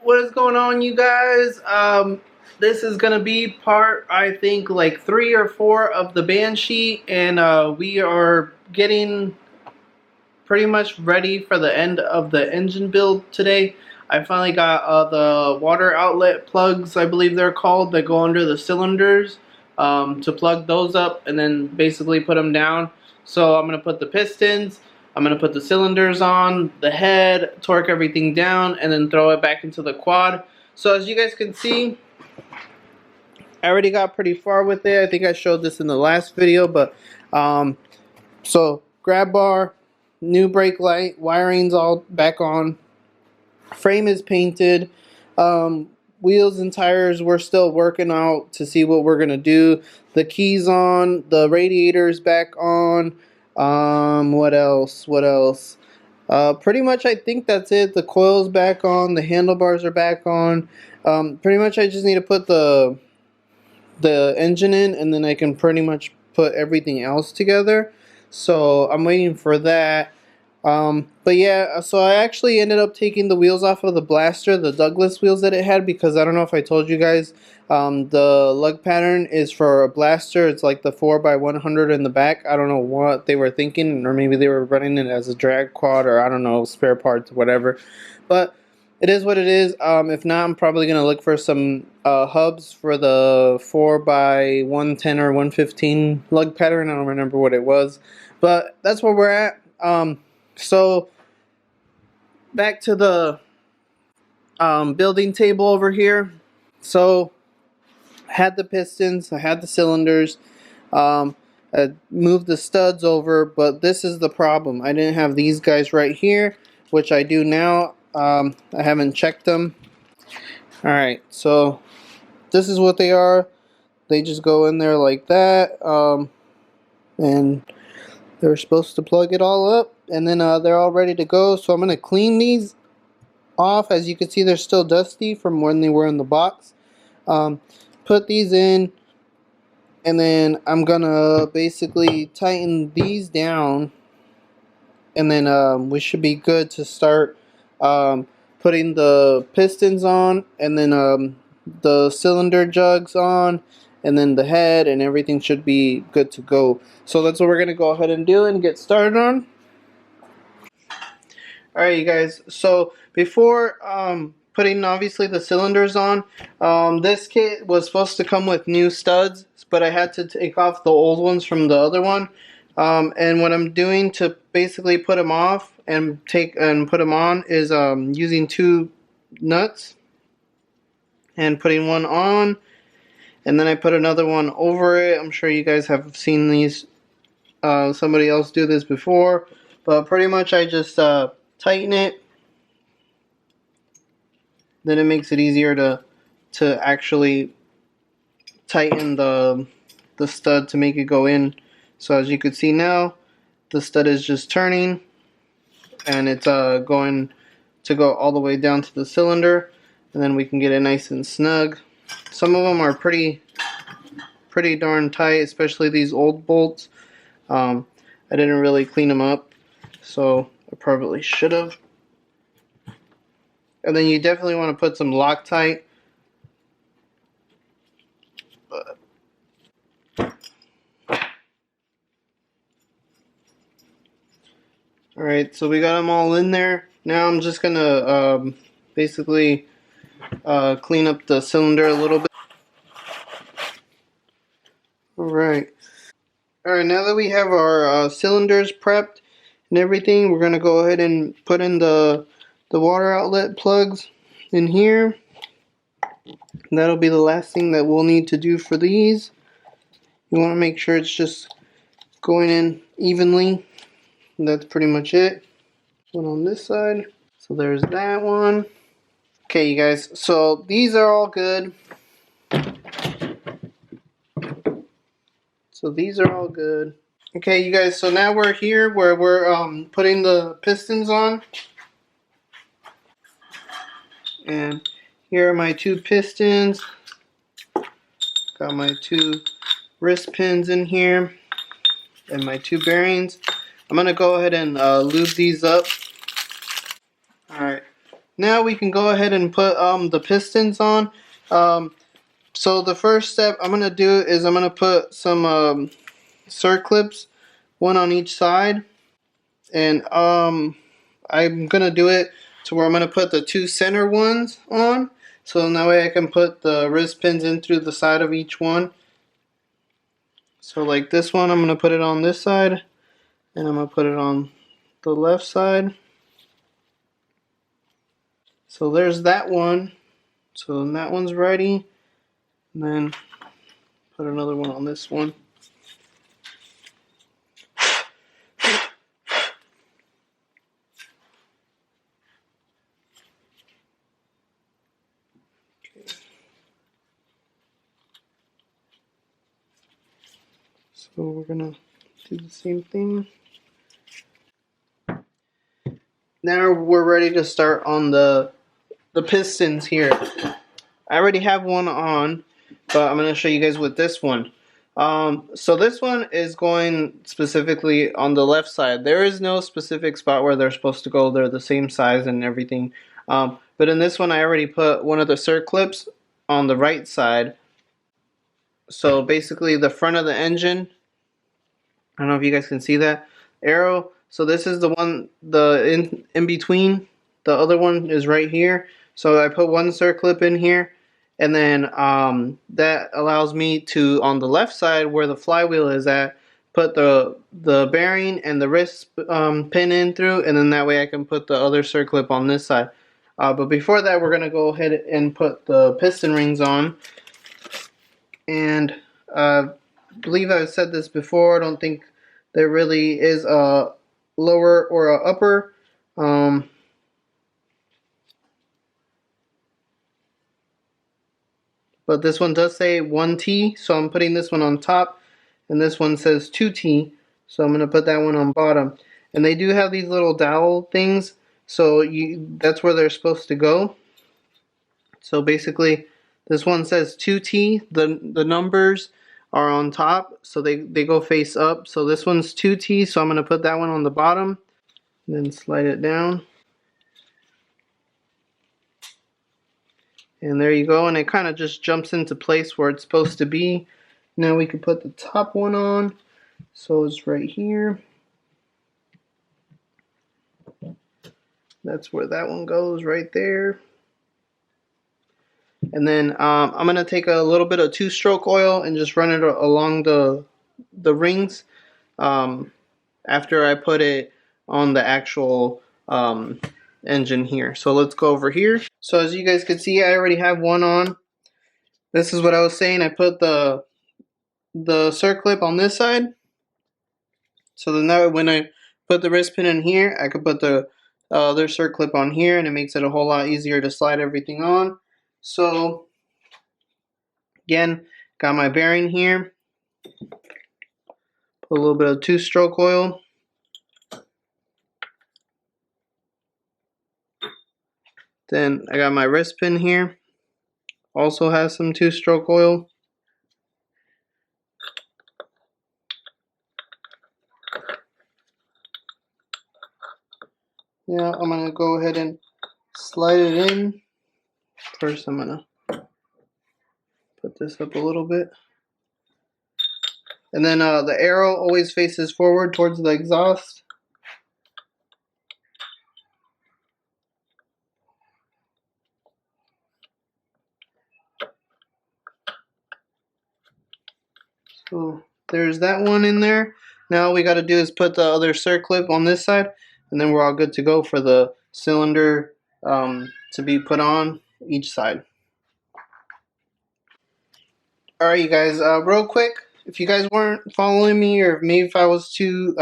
What is going on, you guys? This is gonna be part, I think, like 3 or 4 of the Banshee, and we are getting pretty much ready for the end of the engine build today. I finally got the water outlet plugs, I believe they're called, that go under the cylinders, to plug those up and then basically put them down. So I'm gonna put the pistons, I'm going to put the cylinders on, the head, torque everything down, and then throw it back into the quad. So as you guys can see, I already got pretty far with it. I think I showed this in the last video, but so grab bar, new brake light, wiring's all back on, frame is painted, wheels and tires we're still working out to see what we're going to do. The keys on, the radiator's back on. What else? Pretty much I think that's it. The coil's back on, the handlebars are back on. Pretty much I just need to put the engine in, and then I can pretty much put everything else together. So I'm waiting for that. But yeah, so I actually ended up taking the wheels off of the Blaster, the Douglas wheels that it had, because I don't know if I told you guys, the lug pattern is for a Blaster. It's like the 4x100 in the back. I don't know what they were thinking, or maybe they were running it as a drag quad, or I don't know, spare parts, whatever. But it is what it is. If not, I'm probably going to look for some hubs for the 4x110 or 115 lug pattern. I don't remember what it was. But that's where we're at. So back to the building table over here. So I had the pistons, I had the cylinders, I moved the studs over, but this is the problem. I didn't have these guys right here, which I do now. I haven't checked them. Alright, so this is what they are. They just go in there like that, and they're supposed to plug it all up, and then they're all ready to go. So I'm going to clean these off. As you can see, they're still dusty from when they were in the box. Put these in, and then I'm going to basically tighten these down, and then we should be good to start putting the pistons on, and then the cylinder jugs on, and then the head, and everything should be good to go. So that's what we're going to go ahead and do and get started on. Alright, you guys, so before putting obviously the cylinders on, this kit was supposed to come with new studs, but I had to take off the old ones from the other one. And what I'm doing to basically put them off and put them on is using 2 nuts and putting one on, and then I put another one over it. I'm sure you guys have seen these, somebody else do this before, but pretty much I just tighten it. Then it makes it easier to actually tighten the stud to make it go in. So as you can see now, the stud is just turning, and it's going to go all the way down to the cylinder, and then we can get it nice and snug. Some of them are pretty darn tight, especially these old bolts. I didn't really clean them up, so I probably should have. And then you definitely want to put some Loctite. Alright, so we got them all in there. Now I'm just going to basically clean up the cylinder a little bit. Alright, now that we have our cylinders prepped and everything, we're going to go ahead and put in the water outlet plugs in here. And that'll be the last thing that we'll need to do for these. You want to make sure it's just going in evenly. And that's pretty much it. One on this side. So there's that one. Okay, you guys, so these are all good. So these are all good. Okay, you guys, so now we're here where we're putting the pistons on. And here are my 2 pistons. Got my 2 wrist pins in here and my 2 bearings. I'm going to go ahead and lube these up. Alright, now we can go ahead and put the pistons on. So the first step I'm gonna do is I'm gonna put some circlips, one on each side, and I'm gonna do it to where I'm gonna put the two center ones on, so that way I can put the wrist pins in through the side of each one. So like this one, I'm gonna put it on this side, and I'm gonna put it on the left side. So there's that one. So that one's ready. And then put another one on this one. So we're gonna do the same thing. Now we're ready to start on the pistons here. I already have one on, but I'm gonna show you guys with this one. So this one is going specifically on the left side. There is no specific spot where they're supposed to go. They're the same size and everything. But in this one, I already put one of the circlips on the right side. So basically the front of the engine, I don't know if you guys can see that arrow. So this is the one, the in between. The other one is right here. So I put one circlip in here, and then that allows me to, on the left side where the flywheel is at, put the bearing and the wrist pin in through, and then that way I can put the other circlip on this side. But before that, we're gonna go ahead and put the piston rings on. And I believe I've said this before. I don't think there really is a lower or a upper. But this one does say 1T, so I'm putting this one on top, and this one says 2T, so I'm going to put that one on bottom. And they do have these little dowel things, so that's where they're supposed to go. So basically, this one says 2T, the numbers are on top, so they go face up. So this one's 2T, so I'm going to put that one on the bottom, and then slide it down. And there you go, and it kind of just jumps into place where it's supposed to be. Now we can put the top one on. So it's right here. That's where that one goes, right there. And then I'm going to take a little bit of two-stroke oil and just run it along the rings after I put it on the actual engine here. So let's go over here. So as you guys can see, I already have one on. This is what I was saying. I put the circlip on this side. So then that when I put the wrist pin in here, I could put the other circlip on here, and it makes it a whole lot easier to slide everything on. So again, got my bearing here. Put a little bit of two-stroke oil. Then I got my wrist pin here. Also has some two-stroke oil. Now I'm going to go ahead and slide it in. First I'm going to put this up a little bit. And then the arrow always faces forward towards the exhaust. So there's that one in there. Now all we got to do is put the other circlip on this side, and then we're all good to go for the cylinder to be put on each side. Alright you guys, real quick, if you guys weren't following me, or maybe if I was too,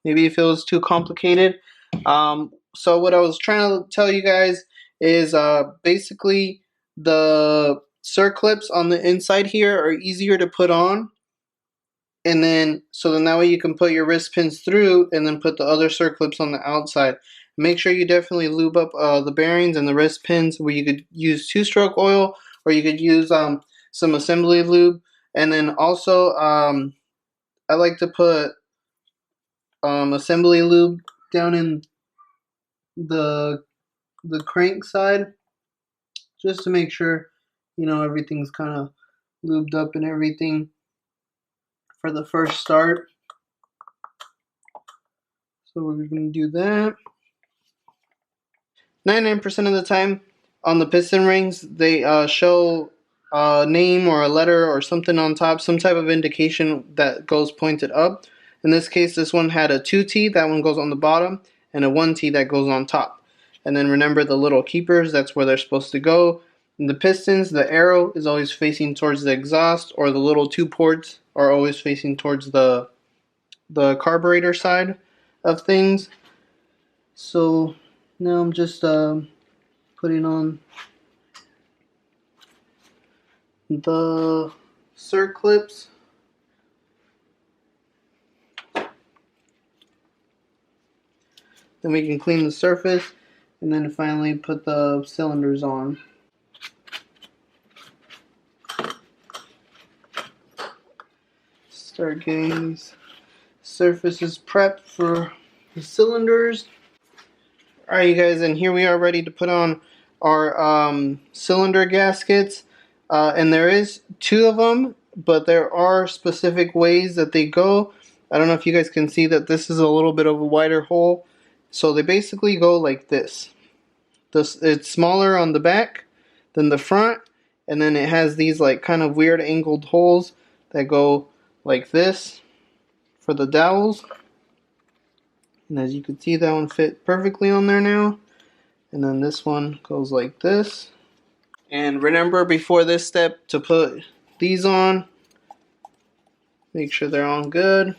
maybe if it was too complicated, so what I was trying to tell you guys is basically the circlips on the inside here are easier to put on. And then, so then that way you can put your wrist pins through and then put the other circlips on the outside. Make sure you definitely lube up the bearings and the wrist pins, where you could use two-stroke oil, or you could use some assembly lube. And then also, I like to put assembly lube down in the the crank side, just to make sure, you know, everything's kind of lubed up and everything for the first start. So we're going to do that. 99% of the time on the piston rings, they show a name or a letter or something on top, some type of indication that goes pointed up. In this case, this one had a 2T, that one goes on the bottom, and a 1T that goes on top. And then remember the little keepers, that's where they're supposed to go. In the pistons, the arrow is always facing towards the exhaust, or the little 2 ports are always facing towards the carburetor side of things. So now I'm just putting on the circlips. Then we can clean the surface and then finally put the cylinders on. Start getting these surfaces prepped for the cylinders. Alright, you guys, and here we are ready to put on our cylinder gaskets. And there is 2 of them, but there are specific ways that they go. I don't know if you guys can see that this is a little bit of a wider hole. So they basically go like this. It's smaller on the back than the front, and then it has these like kind of weird angled holes that go like this for the dowels. And as you can see, that one fit perfectly on there now. And then this one goes like this. And remember before this step to put these on. Make sure they're on good.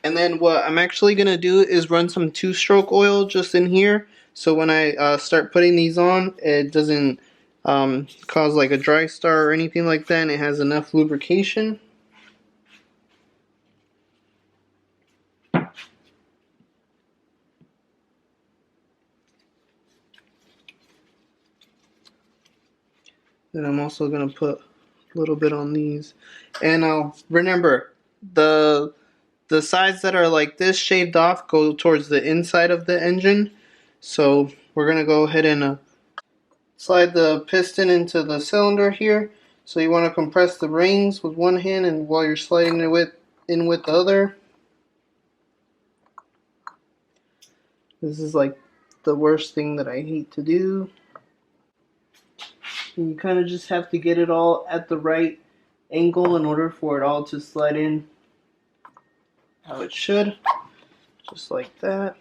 And then what I'm actually going to do is run some 2-stroke oil just in here. So when I start putting these on, it doesn't cause like a dry start or anything like that. And it has enough lubrication. Then I'm also going to put a little bit on these. And I'll remember the sides that are like this shaved off go towards the inside of the engine. So we're going to go ahead and slide the piston into the cylinder here. So you want to compress the rings with one hand, and while you're sliding it in with the other. This is like the worst thing that I hate to do. And you kind of just have to get it all at the right angle in order for it all to slide in how it should. Just like that.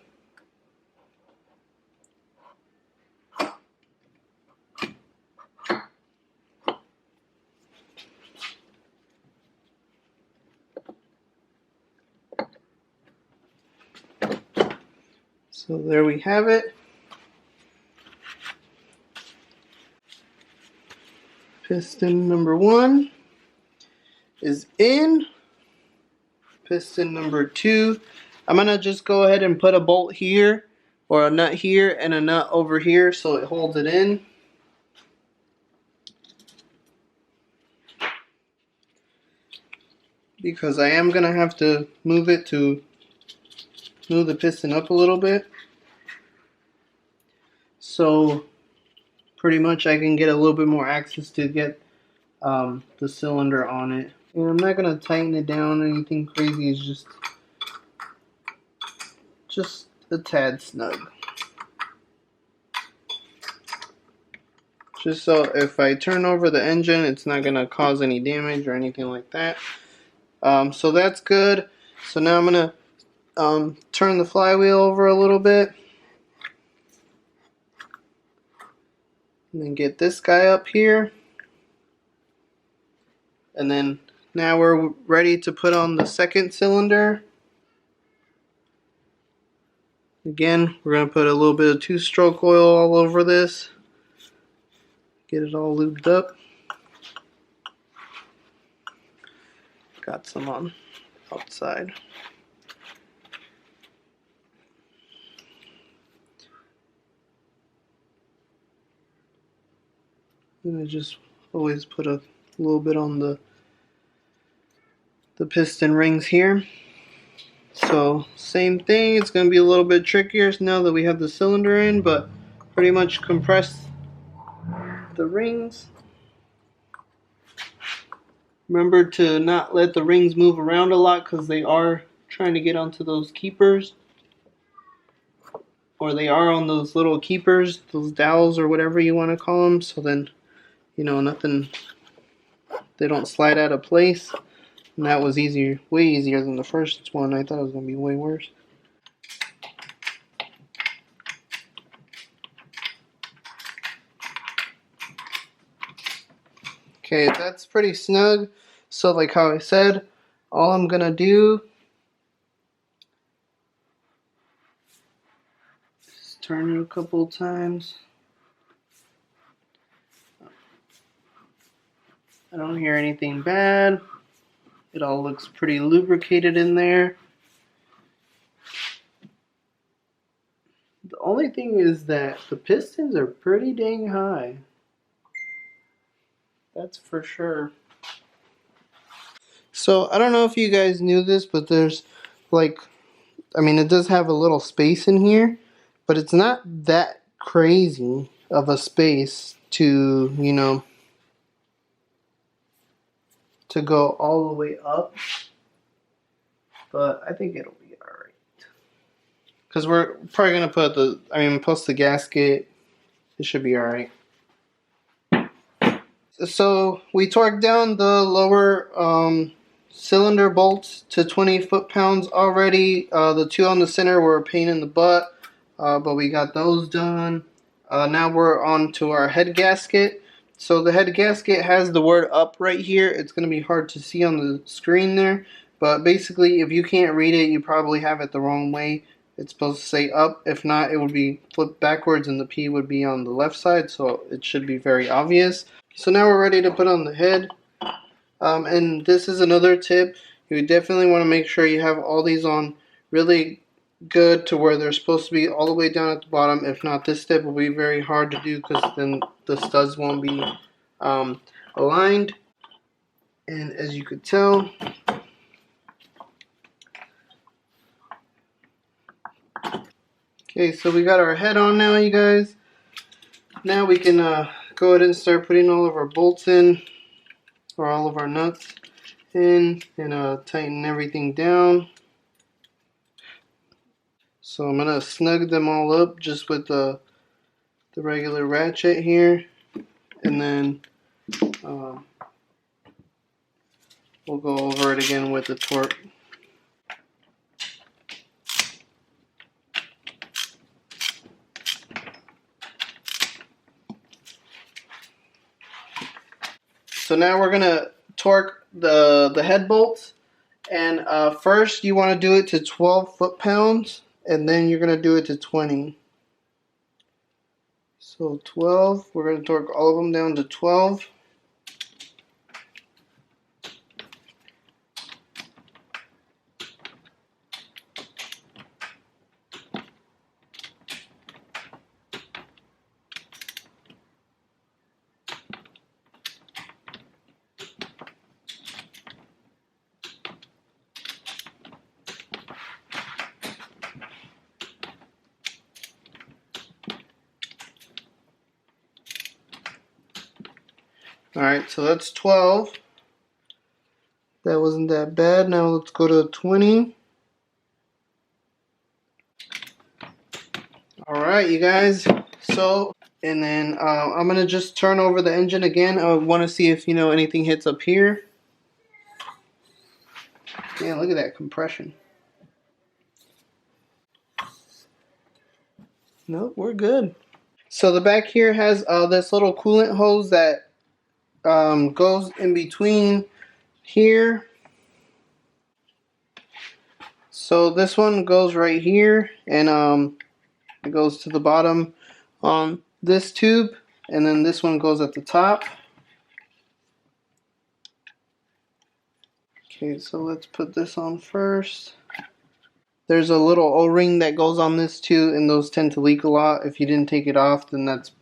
So there we have it. Piston number 1 is in. Piston number 2. I'm going to just go ahead and put a bolt here, or a nut here, and a nut over here so it holds it in. Because I am going to have to move it to move the piston up a little bit. So pretty much I can get a little bit more access to get the cylinder on it. And I'm not going to tighten it down or anything crazy. It's just a tad snug. Just so if I turn over the engine, it's not going to cause any damage or anything like that. So that's good. So now I'm going to turn the flywheel over a little bit. And then get this guy up here. And then now we're ready to put on the second cylinder. Again, we're going to put a little bit of 2-stroke oil all over this. Get it all lubed up. Got some on outside. I'm going to just always put a little bit on the piston rings here. So same thing, it's going to be a little bit trickier now that we have the cylinder in, but pretty much compress the rings. Remember to not let the rings move around a lot because they are trying to get onto those keepers. Or they are on those little keepers, those dowels or whatever you want to call them. So then, you know, nothing, they don't slide out of place. And that was easier, way easier than the first one. I thought it was going to be way worse. Okay, that's pretty snug. So like how I said, all I'm gonna do is turn it a couple times. I don't hear anything bad. It all looks pretty lubricated in there. The only thing is that the pistons are pretty dang high. That's for sure. So I don't know if you guys knew this, but there's like, I mean, it does have a little space in here, but it's not that crazy of a space to, you know, to go all the way up. But I think it'll be alright. Because we're probably going to put the, plus the gasket, it should be alright. So we torqued down the lower cylinder bolts to 20 foot-pounds already. The two on the center were a pain in the butt, but we got those done. Now we're on to our head gasket. So the head gasket has the word up right here. It's going to be hard to see on the screen there, but basically if you can't read it, you probably have it the wrong way. It's supposed to say up. If not, it would be flipped backwards and the P would be on the left side, so it should be very obvious. So now we're ready to put on the head. And this is another tip. You definitely want to make sure you have all these on really good to where they're supposed to be all the way down at the bottom. If not, this step will be very hard to do because then the studs won't be aligned. And as you could tell, okay, so we got our head on now, you guys. Now we can go ahead and start putting all of our bolts in, or all of our nuts in, and tighten everything down. So I'm gonna snug them all up just with the regular ratchet here, and then we'll go over it again with the torque. So now we're gonna torque the head bolts, and first you want to do it to 12 foot-pounds, and then you're gonna do it to 20. So 12, we're gonna torque all of them down to 12. Alright, so that's 12. That wasn't that bad. Now let's go to 20. Alright, you guys. So, and then I'm going to just turn over the engine again. I want to see if, anything hits up here. Yeah, look at that compression. Nope, we're good. So the back here has this little coolant hose that goes in between here. So this one goes right here, and it goes to the bottom on this tube, and then this one goes at the top. Okay, so let's put this on first. There's a little O-ring that goes on this too, and those tend to leak a lot. If you didn't take it off, then that's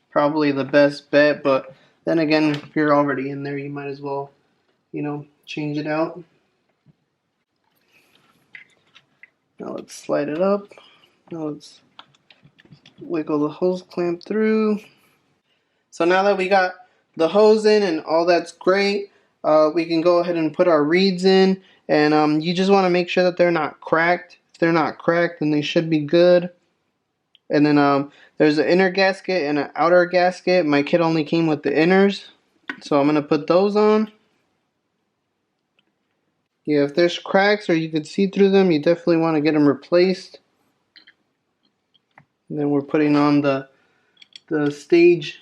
probably the best bet, but then again, if you're already in there, you might as well, change it out. Now let's slide it up. Now let's Wiggle the hose clamp through. So now that we got the hose in and all that's great, we can go ahead and put our reeds in. And you just want to make sure that they're not cracked. If they're not cracked, then they should be good. And then there's an inner gasket and an outer gasket. My kit only came with the inners, so I'm going to put those on. Yeah, if there's cracks or you can see through them, you definitely want to get them replaced. And then we're putting on the stage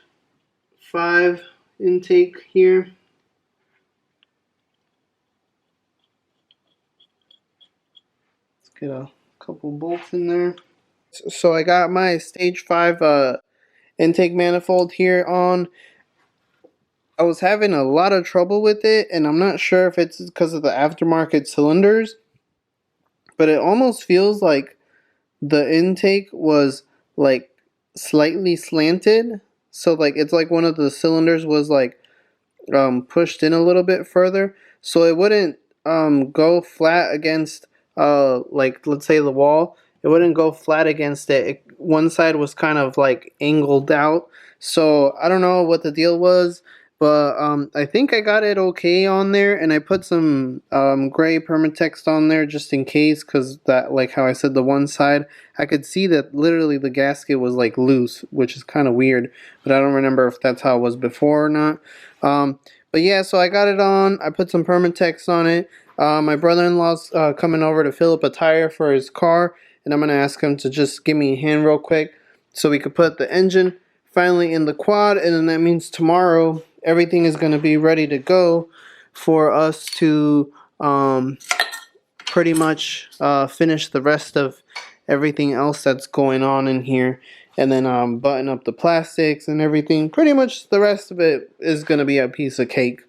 5 intake here. Let's get a couple bolts in there. So I got my stage 5 intake manifold here on. I was having a lot of trouble with it, and I'm not sure if it's because of the aftermarket cylinders, but it almost feels like the intake was like slightly slanted. So like it's like one of the cylinders was like pushed in a little bit further, so it wouldn't go flat against like let's say the wall. It wouldn't go flat against it. One side was kind of like angled out, so I don't know what the deal was, but I think I got it okay on there, and I put some gray permatext on there just in case, because that, like how I said, the one side I could see that literally the gasket was like loose, which is kind of weird, but I don't remember if that's how it was before or not. But yeah, so I got it on. I put some permatext on it. My brother-in-law's coming over to fill up a tire for his car, and I'm going to ask him to just give me a hand real quick so we could put the engine finally in the quad, and then that means tomorrow everything is going to be ready to go for us to pretty much finish the rest of everything else that's going on in here, and then button up the plastics and everything. Pretty much the rest of it is going to be a piece of cake.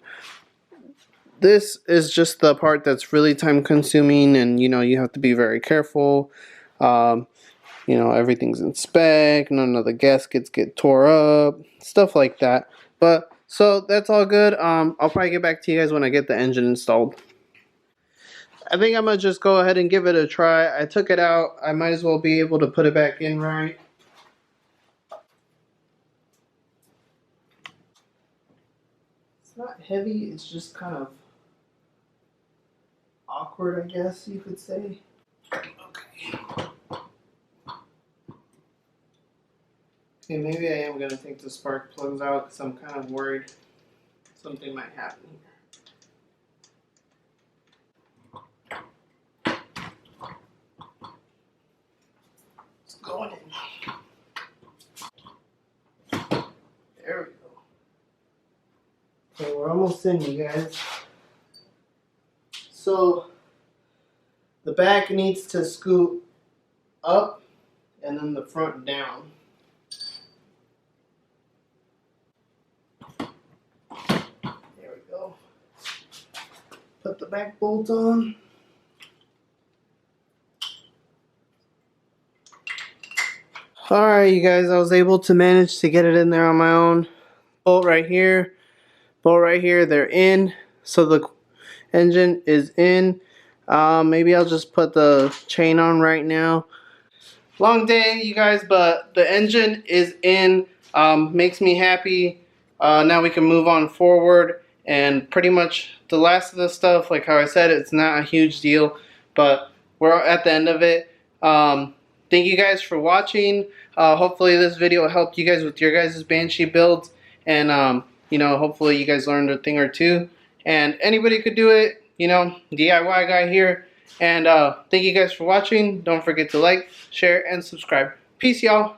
This is just the part that's really time consuming, and you know, you have to be very careful. You know, everything's in spec, none of the gaskets get tore up, stuff like that. But so that's all good. I'll probably get back to you guys when I get the engine installed. I think I'm gonna just go ahead and give it a try. I took it out. I might as well be able to put it back in right. It's not heavy, it's just kind of awkward, I guess you could say. Okay. Okay, maybe I am gonna take the spark plugs out because I'm kind of worried something might happen here. It's going in. There we go. Okay, we're almost in, you guys. So the back needs to scoot up and then the front down. There we go. Put the back bolt on. Alright, you guys, I was able to manage to get it in there on my own. Bolt right here, they're in. So the engine is in. Maybe I'll just put the chain on right now. Long day, you guys, but the engine is in. Makes me happy. Now we can move on forward, and pretty much the last of the stuff, like how I said, it's not a huge deal, but we're at the end of it. Thank you guys for watching. Hopefully this video helped you guys with your guys' Banshee builds, and you know, hopefully you guys learned a thing or two. And anybody could do it, you know, DIY guy here. And thank you guys for watching. Don't forget to like, share, and subscribe. Peace, y'all.